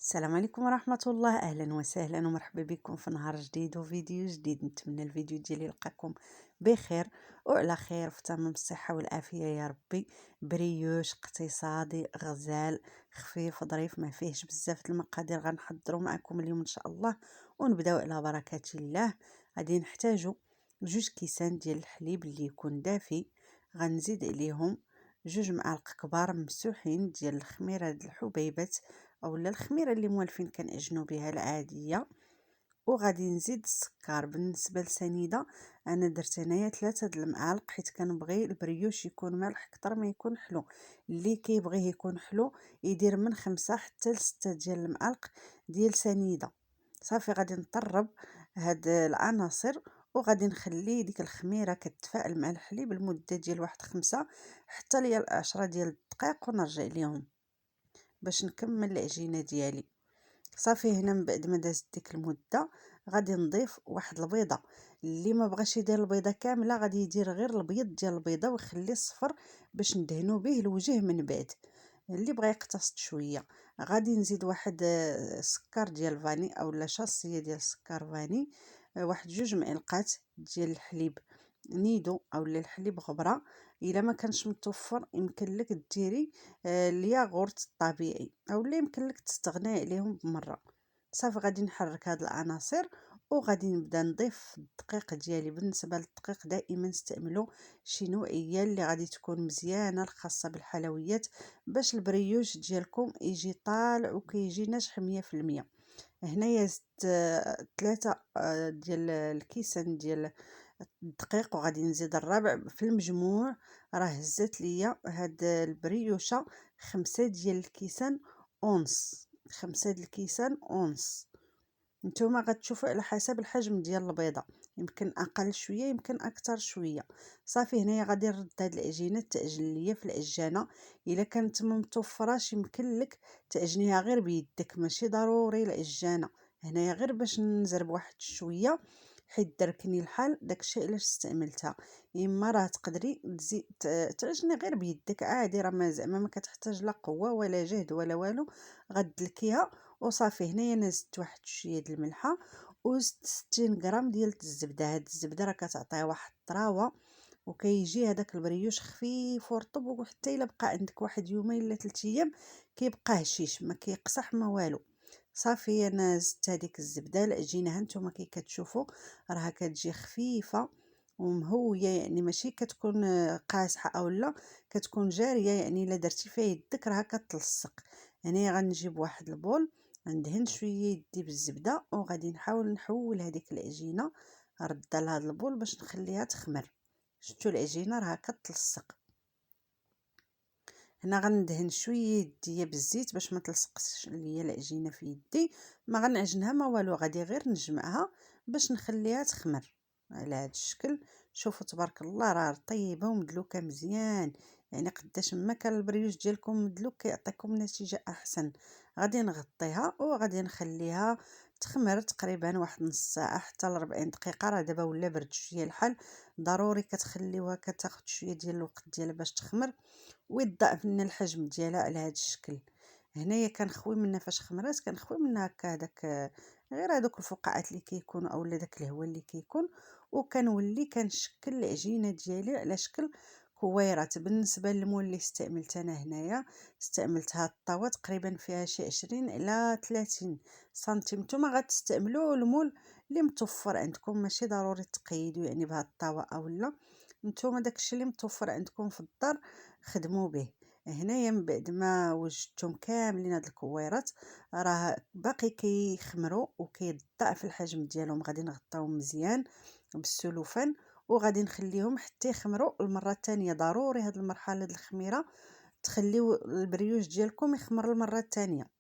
السلام عليكم ورحمة الله. أهلا وسهلا ومرحبا بكم في نهار جديد وفيديو جديد. نتمنى الفيديو ديالي يلقاكم بخير وعلى خير في تمام الصحة والعافية يا ربي. بريوش اقتصادي غزال خفيف ظريف ما فيهش بزاف د المقادير غنحضروا معكم اليوم ان شاء الله ونبداو على بركة الله. غادي نحتاجو 2 كيسان ديال الحليب اللي يكون دافي، غنزيد عليهم 2 معالق كبار مسوحين ديال الخميرة د الحبيبات اولا الخميره اللي موالفين كنعجنوا بها العاديه، وغادي نزيد السكر. بالنسبه لسنيده انا درت هنايا 3 د المعالق حيت كنبغي البريوش يكون مالح اكثر ما يكون حلو. اللي كيبغيه يكون حلو يدير من 5 حتى ل 6 ديال المعالق ديال سنيده. صافي غادي نطرب هاد العناصر وغادي نخلي ديك الخميره كتفاعل مع الحليب لمده ديال واحد 5 حتى ل 10 ديال الدقائق ونرجع ليهم باش نكمل العجينه ديالي. صافي هنا من بعد ما دازت ديك المده غادي نضيف واحد البيضه. اللي ما بغاش يدير البيضه كامله غادي يدير غير البيض ديال البيضه ويخلي الصفر باش ندهنوا به الوجه من بعد. اللي بغى يقتصد شويه غادي نزيد واحد سكر ديال فاني اولا شاصيه ديال السكر فاني، واحد 2 معلقات ديال الحليب نيدو اولا الحليب غبره. الا ما كانش متوفر يمكن لك ديري الياغورت الطبيعي اولا يمكن لك تستغناي عليهم بمره. صافي غادي نحرك هاد العناصر وغادي نبدا نضيف الدقيق ديالي. بالنسبه للدقيق دائما استعملوا شي نوعيه اللي غادي تكون مزيانه الخاصه بالحلويات باش البريوش ديالكم يجي طالع وكيجي ناجح 100%. هنايا زدت 3 ديال الكيسان ديال الدقيق وغادي نزيد الرابع. في المجموع راه هزات ليا هاد البريوشه 5 ديال الكيسان اونص. 5 د الكيسان اونص. نتوما غتشوفوا على حسب الحجم ديال البيضه، يمكن اقل شويه يمكن اكثر شويه. صافي هنايا غادي نرد هاد العجينه تعجن ليا في العجانه. الا كانت ما متوفراش يمكن لك تعجنيها غير بيدك، ماشي ضروري العجانه. هنايا غير باش نزرب واحد شويه حيت دركني الحال داكشي علاش استعملتها. اما راه تقدري تزيد تعجني غير بيدك عادي، راه ما زعما ما كتحتاج لا قوه ولا جهد ولا والو. غدلكيها وصافي. هنايا انا زدت واحد شويه د الملحه وزدت 60 غرام ديال الزبده. هاد الزبده راه كتعطيها واحد الطراوه وكيجي هذاك البريوش خفيف ورطب، وحتى الا بقى عندك واحد يومين ولا 3 ايام كيبقى هشيش ما كيقصح ما والو. صافي انا زدت هذيك الزبده. العجينه هانتوما كي كتشوفوا راها كتجي خفيفه ومهويه، يعني ماشي كتكون قاصحه او لا، كتكون جاريه، يعني الا درتي فيها يدك راها كتلصق. هنا غنجيب واحد البول ندهن شويه يدي بالزبده وغادي نحاول نحول هذيك العجينه ردها لهاد البول باش نخليها تخمر. شفتوا العجينه راها كتلصق. هنا غندهن شويه يديا بالزيت باش ما تلصقش ليا العجينه في يدي. ما غنعجنها ما والو، غادي غير نجمعها باش نخليها تخمر على هذا الشكل. شوفوا تبارك الله راه طيبه ومدلوكه مزيان، يعني قداش ما كان البريوش ديالكم مدلوك كيعطيكم نتيجه احسن. غادي نغطيها وغادي نخليها تخمر تقريبا واحد نص ساعه حتى ل 40 دقيقه. راه دابا ولا برد شويه الحال، ضروري كتخليوها كتاخد شويه ديال الوقت ديالها باش تخمر ويضاعف لنا الحجم ديالها على هذا الشكل. هنايا كنخوي منها فاش خمرات، كنخوي منها هكا داك غير هذوك الفقاعات اللي كيكونوا اولا داك الهواء اللي كيكون، وكنولي كنشكل العجينه ديالي على شكل كويرات. بالنسبه للمول اللي استعملت انا هنايا استعملت هاد الطاوه تقريبا فيها شي 20 على 30 سنتيم. نتوما غتستعملوا المول اللي متوفر عندكم، ماشي ضروري تقيدوا يعني بهاد الطاوه اولا. نتوما داكشي اللي متوفر عندكم في الدار خدموا به. هنايا من بعد ما وجدتهم كاملين هاد الكويرات راه باقي كيخمروا وكيضاعف الحجم ديالهم. غادي نغطيوهم مزيان بالسلوفان وغادي نخليهم حتى يخمروا المره الثانيه. ضروري هاد المرحله د الخميره تخليو البريوش ديالكم يخمر المره الثانيه.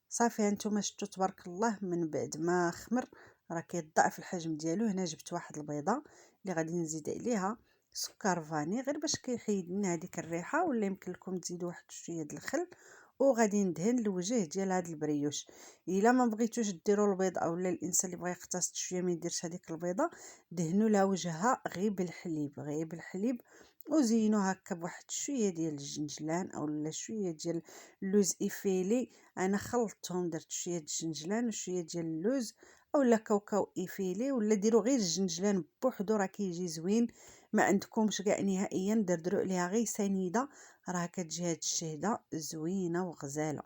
صافي هانتوما شفتوا تبارك الله من بعد ما خمر راه كيضاعف الحجم ديالو. هنا جبت واحد البيضه اللي غادي نزيد عليها سكر فاني غير باش كيحيد لنا هذيك الريحه، ولا يمكن لكم تزيدوا واحد شويه د الخل. وغادي ندهن الوجه ديال هاد البريوش. الا ما بغيتوش ديروا البيض اولا الانسان اللي بغى يقتصد شويه ما يديرش هذيك البيضه، دهنوا لها وجهها غير بالحليب غير بالحليب وزينوه هكا بواحد شويه ديال الجنجلان اولا شويه ديال اللوز ايفيلي. انا خلطتهم، درت شويه ديال الجنجلان وشويه ديال اللوز اولا كاوكاو ايفيلي، ولا ديروا غير الجنجلان بوحدو راه كيجي زوين. ما عندكمش كاع نهائيا دردروا عليها غير سنيده، راه كتجي هاد الشهده زوينه وغزاله.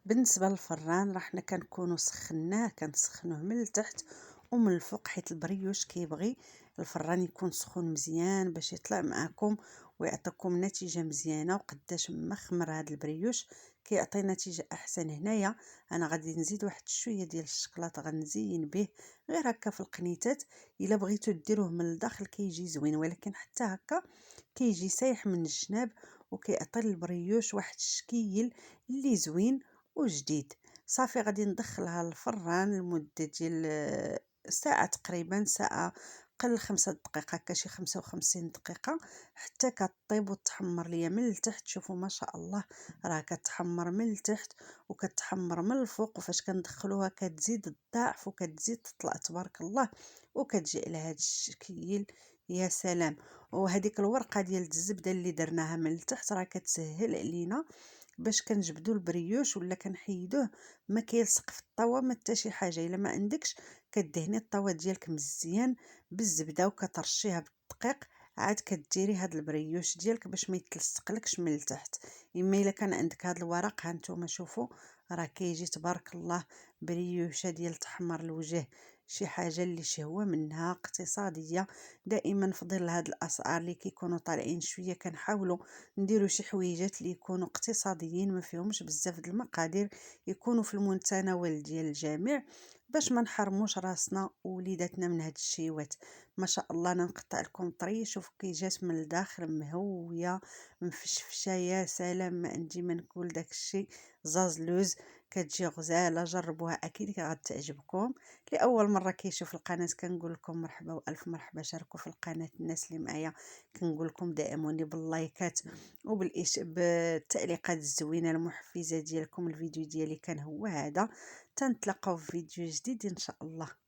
بالنسبه للفران راه حنا كنكونوا سخناه، كنسخنوه من التحت ومن الفوق، حيت البريوش كيبغي الفران يكون سخون مزيان باش يطلع معكم ويعطيكم نتيجه مزيانه. وقداش ما خمر هذا البريوش كيعطي نتيجه احسن. هنايا انا غادي نزيد واحد شويه ديال الشكلاط غنزين به غير هكا في القنيتات. الا بغيتو ديروه من الداخل كيجي زوين، ولكن حتى هكا كيجي سايح من الجناب وكيعطي البريوش واحد الشكيل اللي زوين وجديد. صافي غادي ندخلها للفران لمده ديال ساعه تقريبا، ساعه قل 5 دقائق هكا، شي 55 دقيقه، حتى كطيب وتحمر ليا من التحت. شوفوا ما شاء الله راه كتحمر من التحت وكتحمر من الفوق، وفاش كندخلوها كتزيد تضاعف وكتزيد تطلع تبارك الله وكتجي على هذا الشكل. يا سلام. وهذيك الورقه ديال الزبده اللي درناها من التحت راه كتسهل علينا باش كنجبدو البريوش ولا كنحيدوه ما كيلصق في الطاوه ما حتى شي حاجه. الا ما عندكش كدهني الطاوه ديالك مزيان بالزبده وكترشيها بالدقيق، عاد كديري هاد البريوش ديالك باش ما يتلصقلكش من التحت. اما الا كان عندك هاد الورق، ها نتوما شوفوا راه كيجي تبارك الله بريوشه ديال تحمر الوجه، شي حاجه اللي شهوه منها اقتصاديه. دائما في ظل هاد الاسعار اللي كيكونوا طالعين شويه كنحاولوا نديروا شي حويجات اللي يكونوا اقتصاديين ما فيهمش بزاف د المقادير، يكونوا في المتناول ديال الجميع باش ما نحرموش راسنا ووليداتنا من هاد الشيوات. ما شاء الله انا نقطع لكم طري، شوف كي جات من الداخل مهويه مفشفشه. يا سلام، ما عندي ما نقول داك الشيء. زاز لوز كتجي غزاله، جربوها اكيد غتعجبكم. لاول مره كيشوف القناه كنقول لكم مرحبا والف مرحبا، شاركوا في القناه الناس اللي معايا كنقول لكم دعموني باللايكات بالتعليقات الزوينه المحفزه ديالكم. الفيديو ديالي كان هو هذا، تنتلاقاو في فيديو جديد ان شاء الله.